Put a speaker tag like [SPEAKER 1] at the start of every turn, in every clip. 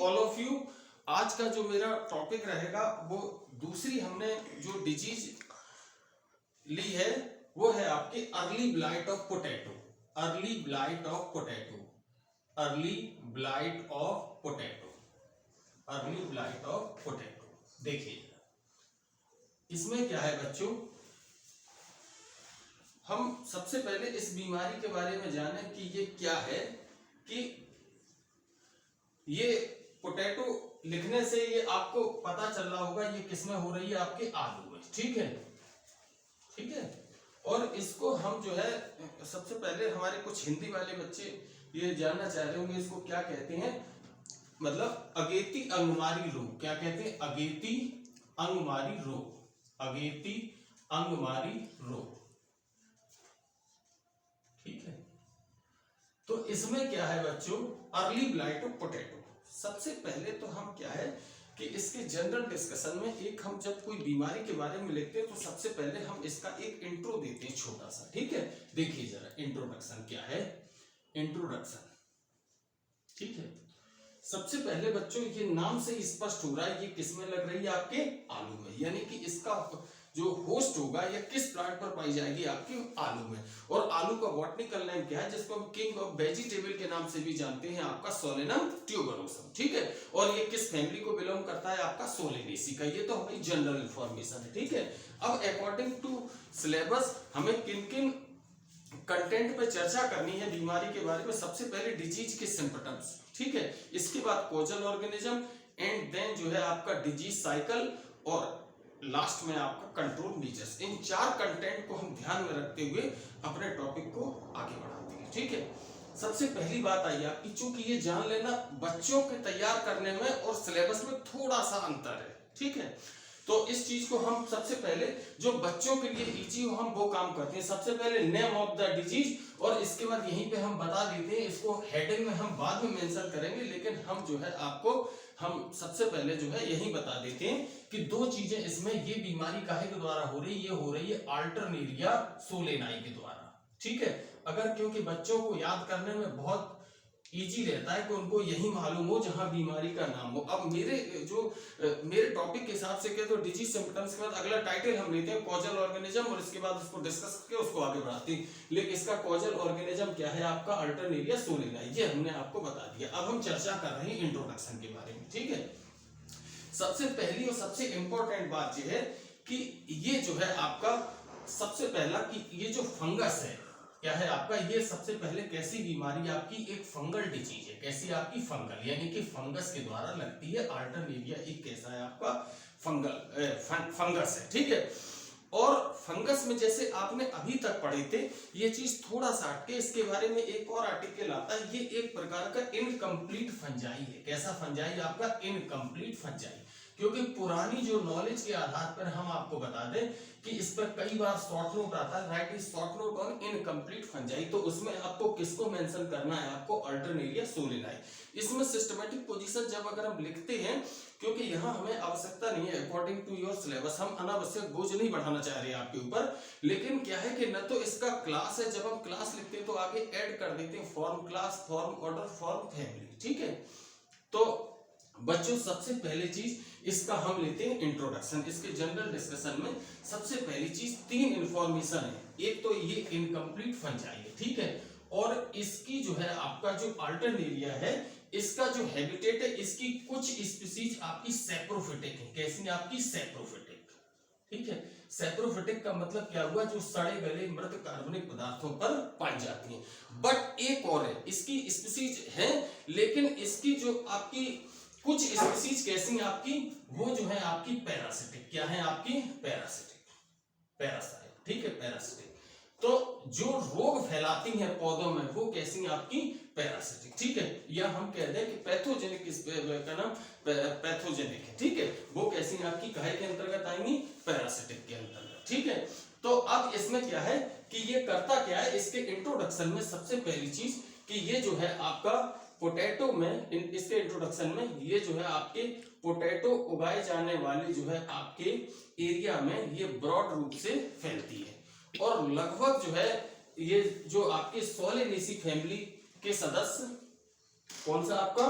[SPEAKER 1] All of you. आज का जो मेरा टॉपिक रहेगा वो दूसरी हमने जो डिजीज ली है वो है आपके early blight of potato. Early blight of potato, early blight of potato, early blight of potato. देखिए इसमें क्या है बच्चों, हम सबसे पहले इस बीमारी के बारे में जाने कि ये क्या है। कि ये पोटैटो लिखने से ये आपको पता चल रहा होगा ये किसमें हो रही है, आपके आलू में। ठीक है, ठीक है। और इसको हम जो है सबसे पहले हमारे कुछ हिंदी वाले बच्चे ये जानना चाह रहे होंगे इसको क्या कहते हैं, मतलब अगेती अंगमारी रोग। क्या कहते हैं? अगेती अंगमारी रोग, अगेती अंगमारी रोग। ठीक है, तो इसमें क्या है बच्चों, अर्ली ब्लाइट ऑफ पोटैटो। सबसे पहले तो हम क्या है कि इसके जनरल डिस्कशन में एक हम जब कोई बीमारी के बारे में लिखते हैं तो सबसे पहले हम इसका एक इंट्रो देते हैं छोटा सा। ठीक है, देखिए जरा इंट्रोडक्शन क्या है, इंट्रोडक्शन। ठीक है, सबसे पहले बच्चों ये नाम से स्पष्ट हो रहा है ये किसमें लग रही है, आपके आलू में। यानी कि इसका जो होस्ट होगा या किस प्लांट पर पाई जाएगी, आपके आलू में। और आलू का बॉटनिकल नेम क्या है, जिसको हम किंग ऑफ वेजिटेबल के नाम से भी जानते हैं, आपका सोलेनम ट्यूबरोसम। ठीक है, और ये किस फैमिली को बिलोंग करता है, आपका सोलेनेसी का। ये तो हमारी जनरल इंफॉर्मेशन है। ठीक है, अब अकॉर्डिंग टू सिलेबस हमें किन किन कंटेंट पे चर्चा करनी है बीमारी के बारे में। सबसे पहले डिजीज के सिम्पटम्स, ठीक है, इसके बाद कोजल ऑर्गेनिज्म, एंड देन जो है आपका डिजीज साइकिल, और लास्ट में आपका कंट्रोल मेजर्स। इन 4 कंटेंट को हम ध्यान में रखते हुए अपने टॉपिक को आगे बढ़ाते हैं। ठीक है, सबसे पहली बात आई आपकी, चूंकि ये जान लेना बच्चों के तैयार करने में और सिलेबस में थोड़ा सा अंतर है। ठीक है, तो इस चीज को हम सबसे पहले जो बच्चों के लिए इजी हो हम वो काम करते हैं। सबसे पहले नेम ऑफ द डिजीज, और इसके बाद यहीं पे हम बता देते हैं, इसको हेडिंग में हम बाद में मेंशन करेंगे, लेकिन हम जो है आपको हम सबसे पहले जो है यही बता देते हैं कि 2 चीजें इसमें, ये बीमारी काहे के द्वारा हो रही है, ये हो रही है अल्टरनेरिया सोलेनाई के द्वारा। ठीक है, अगर क्योंकि बच्चों को याद करने में बहुत इजी रहता है कि उनको यही मालूम हो जहां बीमारी का नाम हो। अब मेरे टॉपिक के हिसाब से क्या, तो डिजीज सिम्पटम्स के बाद अगला टाइटल हम लेते हैं कॉजल ऑर्गेनिज्म, और इसके बाद उसको डिस्कस करके उसको आगे बढ़ाते हैं। लेकिन इसका कॉजल ऑर्गेनिज्म क्या है, आपका अल्टरनेरिया सोलेनाई, ये हमने आपको बता दिया। अब हम चर्चा कर रहे हैं इंट्रोडक्शन के बारे में। ठीक है, सबसे पहली और सबसे इंपॉर्टेंट बात यह है कि ये जो है आपका सबसे पहला कि ये जो फंगस है क्या है आपका, ये सबसे पहले कैसी बीमारी आपकी, एक फंगल डिजीज है। कैसी आपकी, फंगल, यानी कि फंगस के द्वारा लगती है। अल्टरनेरिया एक कैसा है आपका फंगस है। ठीक है, और फंगस में जैसे आपने अभी तक पढ़े थे, ये चीज थोड़ा सा हटके इसके बारे में एक और आर्टिकल आता है। ये एक प्रकार का इनकम्प्लीट फंजाई है। कैसा फंजाई, आपका इनकम्प्लीट फंजाई। क्योंकि पुरानी जो नॉलेज के आधार पर हम आपको बता दें कि इस पर कई बार शॉर्ट नोट आता है, right is short note on incomplete fungi. तो उसमें आपको किसको मेंशन करना है, आपको अल्टरनेरिया सोलेनाई। इसमें सिस्टमैटिक पोजीशन जब अगर हम लिखते हैं, क्योंकि यहाँ हमें आवश्यकता नहीं है, अकॉर्डिंग टू योर सिलेबस हम अनावश्यक बोझ नहीं बढ़ाना चाह रहे हैं आपके ऊपर। लेकिन क्या है कि न तो इसका क्लास है, जब हम क्लास लिखते हैं तो आगे ऐड कर देते हैं form class, form order, form family. ठीक है, तो बच्चों सबसे पहले चीज इसका हम लेते हैं इंट्रोडक्शन। इसके जनरल डिस्कशन में सबसे पहली चीज 3 इंफॉर्मेशन है। एक तो ये इनकम्प्लीट फंजाई है। ठीक है, और इसकी जो है आपका जो अल्टरनेरिया है, इसका जो हैबिटेट है, इसकी कुछ स्पीसीज आपकी सैप्रोफिटिक है। कैसी, आपकी सैप्रोफिटिक। ठीक है, सैप्रोफिटिक का मतलब क्या हुआ, जो सड़े गले मृत कार्बनिक पदार्थों पर पाई जाती है। बट एक और है, इसकी स्पीसीज है, लेकिन इसकी जो आपकी कुछ स्पीसीज कैसी आपकी, वो जो है आपकी पैरासिटिक। क्या है आपकी, पैरासिटिक, पैरासाइट। ठीक है, पैरासिटिक। तो जो रोग फैलाती हैं पौधों में वो कैसी आपकी, पैरासिटिक। ठीक है, या हम कह दें कि पैथोजेनिक, का नाम पैथोजेनिक है। ठीक है, वो कैसी आपकी काहे के अंतर्गत आएंगी, पैरासिटिक के अंतर्गत। ठीक है, तो अब इसमें क्या है कि ये करता क्या है, इसके इंट्रोडक्शन में सबसे पहली चीज कि ये जो है आपका पोटैटो में, इसके इंट्रोडक्शन में ये जो है आपके पोटैटो उगाए जाने वाले जो है आपके एरिया में ये ब्रॉड रूप से फैलती है। और लगभग जो है ये जो आपके सोलेनेसी फैमिली के सदस्य, कौन सा आपका,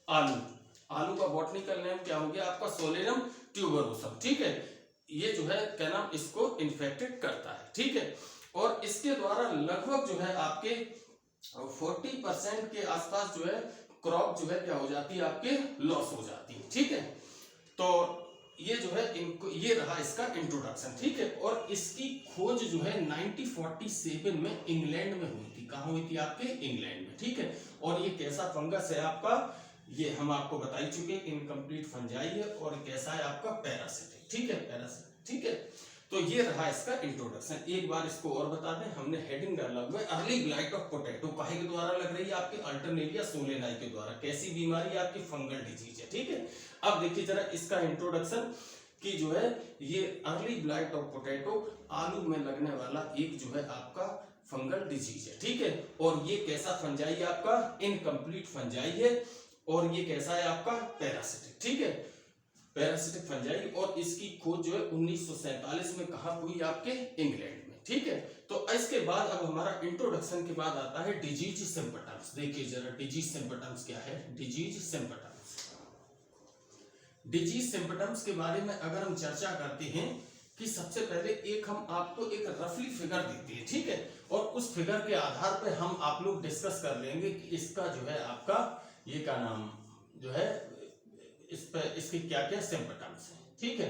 [SPEAKER 1] आलू, आलू का बॉटनिकल नेम क्या हो गया आपका सोलेनम ट्यूबरोसम, ठीक है। ये जो है क्या नाम इसको इन्फेक्टेड करता है, ठीक है। और इसके द्वारा लगभग जो है आपके 40% के आसपास जो है क्रॉप जो है क्या हो जाती है आपके लॉस हो जाती है, ठीक है। तो ये जो है इनको ये रहा इसका इंट्रोडक्शन, ठीक है। और इसकी खोज जो है 1947 में इंग्लैंड में हुई थी। कहाँ हुई थी आपके इंग्लैंड में, ठीक है। और ये कैसा फंगस है आपका, ये हम आपको बता ही चुके, इनकम्प्लीट फंजाई है और कैसा है आपका पैरासिटिक, ठीक है, पैरासिटिक, ठीक है। तो ये रहा इसका इंट्रोडक्शन। एक बार इसको और बता दें, हमने हेडिंग डाला हुआ है अर्ली ब्लाइट ऑफ पोटैटो काहे के द्वारा लग रही है आपके अल्टरनेरिया सोलेनाई के द्वारा। कैसी बीमारी आपकी फंगल डिजीज है, ठीक है। अब देखिए जरा इसका इंट्रोडक्शन कि जो है ये अर्ली ब्लाइट ऑफ पोटैटो आलू में लगने वाला एक जो है आपका फंगल डिजीज है, ठीक है। और ये कैसा फंजाई है आपका इनकम्प्लीट फंजाई है और ये कैसा है आपका पैरासिटिक, ठीक है, पैरासिटिक फंजाई। और इसकी खोज जो है 1947 में कहाँ हुई आपके इंग्लैंड में, ठीक है। तो इसके बाद अब हमारा इंट्रोडक्शन के बाद आता है डिजीज सिम्पटम्स। देखिए जरा डिजीज सिम्पटम्स क्या है। डिजीज सिम्पटम्स, डिजीज सिम्पटम्स के बारे में अगर हम चर्चा करते हैं कि सबसे पहले एक हम आपको एक रफली फिगर देते हैं, ठीक है। और उस फिगर के आधार पर हम आप लोग डिस्कस कर लेंगे कि इसका जो है आपका ये का नाम जो है इस पर इसके क्या क्या सिम्पटम्स हैं, ठीक है।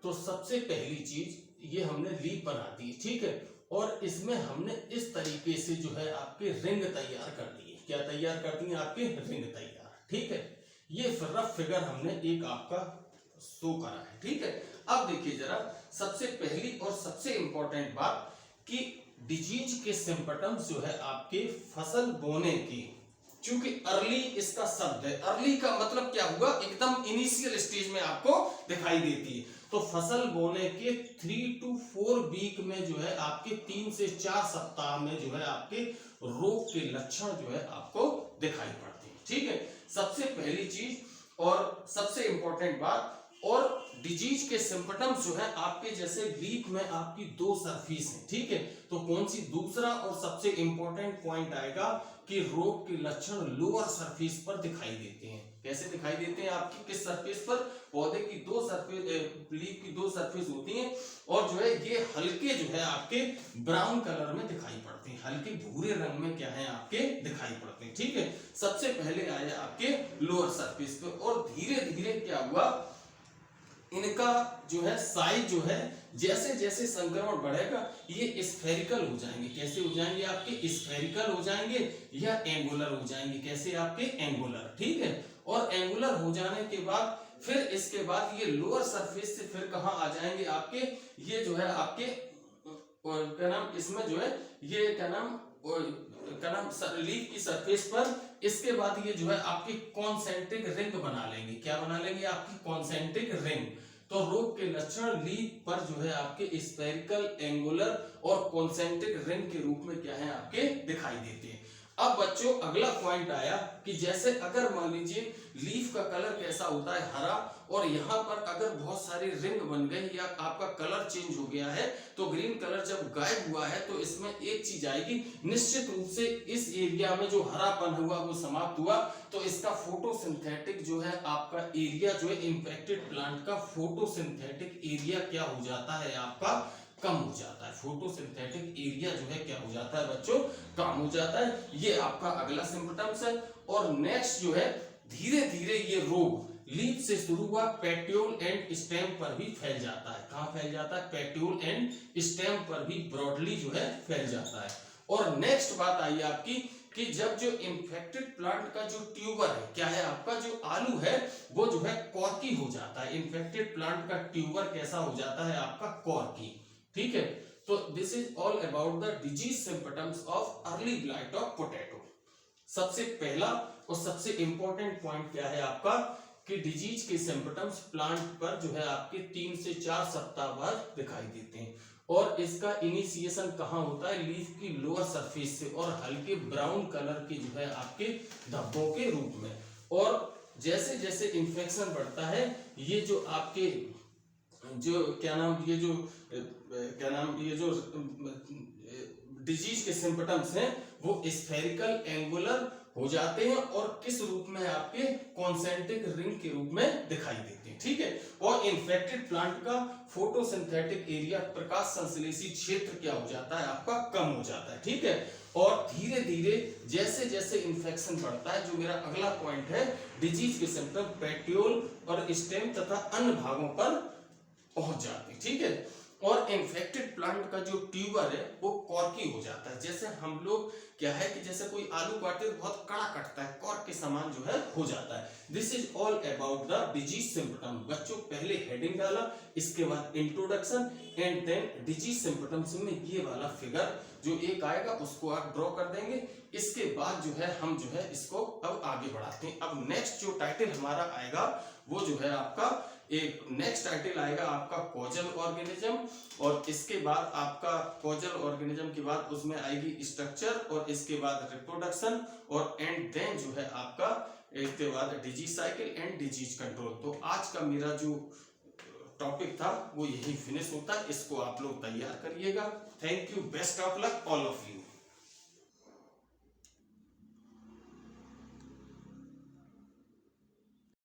[SPEAKER 1] तो सबसे पहली चीज ये हमने लीफ बना दी, ठीक है। और इसमें हमने इस तरीके से जो है आपके रिंग तैयार कर दी है। क्या तैयार कर दी है आपके रिंग तैयार, ठीक है। ये रफ फिगर हमने एक आपका शो करा है, ठीक है। अब देखिए जरा सबसे पहली और सबसे इंपॉर्टेंट बात कि डिजीज के सिम्पटम्स जो है आपके फसल बोने की, क्योंकि अर्ली इसका शब्द है, अर्ली का मतलब क्या हुआ एकदम इनिशियल स्टेज में आपको दिखाई देती है। तो फसल बोने के 3 to 4 वीक में जो है आपके 3 से 4 सप्ताह में जो है आपके रोग के लक्षण जो है आपको दिखाई पड़ते हैं, ठीक है। सबसे पहली चीज और सबसे इंपॉर्टेंट बात, और डिजीज के सिम्पटम्स जो है आपके जैसे लीफ में आपकी 2 सरफेस है, ठीक है। तो कौन सी दूसरा और सबसे इंपॉर्टेंट पॉइंट आएगा कि रोग के लक्षण लोअर सरफेस पर दिखाई देते हैं। कैसे दिखाई देते हैं आपकी किस सरफेस पर, पौधे की 2 सरफेस, लीफ की 2 सरफेस होती हैं और जो है ये हल्के जो है आपके ब्राउन कलर में दिखाई पड़ते हैं, हल्के भूरे रंग में क्या है आपके दिखाई पड़ते हैं, ठीक है। सबसे पहले आया आपके लोअर सरफेस पे और धीरे धीरे क्या हुआ इनका जो है साइज जो है जैसे जैसे संक्रमण बढ़ेगा ये स्फेरिकल हो जाएंगे। कैसे हो जाएंगे आपके स्फेरिकल हो जाएंगे या एंगुलर हो जाएंगे। कैसे आपके एंगुलर, ठीक है। और एंगुलर हो जाने के बाद फिर इसके बाद ये लोअर सरफेस से फिर कहाँ आ जाएंगे आपके, ये जो है आपके क्या नाम इसमें जो है ये क्या नाम लीफ की सरफेस पर। इसके बाद ये जो है आपकी कॉन्सेंट्रिक रिंग बना लेंगे। क्या बना लेंगे आपकी कॉन्सेंट्रिक रिंग। तो रोग के लक्षण लीफ पर जो है आपके स्फेरिकल, एंगुलर और कॉन्सेंट्रिक रिंग के रूप में क्या है आपके दिखाई देते हैं। अब बच्चों अगला पॉइंट आया कि जैसे अगर मान लीजिए लीफ का कलर कैसा होता है हरा, और यहाँ पर अगर बहुत सारी रिंग बन गई या आपका कलर चेंज हो गया है तो ग्रीन कलर जब गायब हुआ है तो इसमें एक चीज आएगी, निश्चित रूप से इस एरिया में जो हरापन हुआ वो समाप्त हुआ। तो इसका फोटोसिंथेटिक जो है आपका एरिया जो है इंफेक्टेड प्लांट का फोटोसिंथेटिक एरिया क्या हो जाता है आपका कम हो जाता है। फोटोसिंथेटिक एरिया जो है क्या हो जाता है बच्चों कम हो जाता है। ये आपका अगला सिम्पटम्स है। और नेक्स्ट जो है धीरे धीरे ये रोग लीफ से शुरू हुआ पेट्यूल एंड स्टेम पर भी फैल जाता है। कहाँ फैल जाता है, पेट्यूल एंड स्टेम पर भी ब्रॉडली जो है फैल जाता है। और नेक्स्ट बात आई आपकी कि जब जो इंफेक्टेड प्लांट का जो ट्यूबर है क्या है आपका जो आलू है वो जो है कॉर्की हो जाता है। इंफेक्टेड प्लांट का ट्यूबर कैसा हो जाता है आपका कॉर्की, ठीक है। तो this is all about the disease symptoms of early blight of potato. सबसे पहला और सबसे इंपॉर्टेंट पॉइंट क्या है आपका कि डिजीज के सिम्पटम्स प्लांट पर जो है आपके 3 से 4 सप्ताह बाद दिखाई देते हैं। और इसका इनिशिएशन कहाँ होता है, लीफ की लोअर सरफेस से और हल्के ब्राउन कलर के जो है आपके धब्बों के रूप में। और जैसे जैसे इन्फेक्शन बढ़ता है ये जो आपके जो क्या नाम ये जो डिजीज के सिम्पटम्स हैं वो स्फेरिकल, एंगुलर हो जाते हैं और किस रूप में आपके कॉन्सेंट्रिक रिंग के रूप में दिखाई देते हैं, ठीक है। और इन्फेक्टेड प्लांट का फोटोसिंथेटिक एरिया, प्रकाश संश्लेषी क्षेत्र क्या हो जाता है आपका, कम हो जाता है, ठीक है। और धीरे धीरे जैसे जैसे इन्फेक्शन बढ़ता है, जो मेरा अगला पॉइंट है, डिजीज के सिम्टम पेट्यूल और स्टेम तथा अन्य भागों पर पहुंच जाते हैं, ठीक है। और इन्फेक्टेड प्लांट का जो ट्यूबर है वो कॉर्की हो जाता है। जैसे हम लोग क्या है कि जैसे कोई आलू काटे तो बहुत कड़ा कटता है, कॉर्क के समान जो है हो जाता है। This is all about the disease symptom. बच्चों पहले हेडिंग डाला, इसके बाद introduction and then disease symptoms में ये वाला फिगर जो एक आएगा उसको आप ड्रॉ कर देंगे। इसके बाद जो है हम जो है इसको अब आगे बढ़ाते हैं। अब नेक्स्ट जो टाइटल हमारा आएगा वो जो है आपका एक नेक्स्ट टाइटल आएगा आपका कॉजल ऑर्गेनिज्म, और इसके बाद आपका कॉजल ऑर्गेनिज्म के बाद उसमें आएगी स्ट्रक्चर, और इसके बाद रिप्रोडक्शन, और एंड देन जो है आपका इसके बाद disease cycle and disease control. तो आज का मेरा जो टॉपिक था वो यही फिनिश होता है। इसको आप लोग तैयार करिएगा। Thank you, best of luck all of you.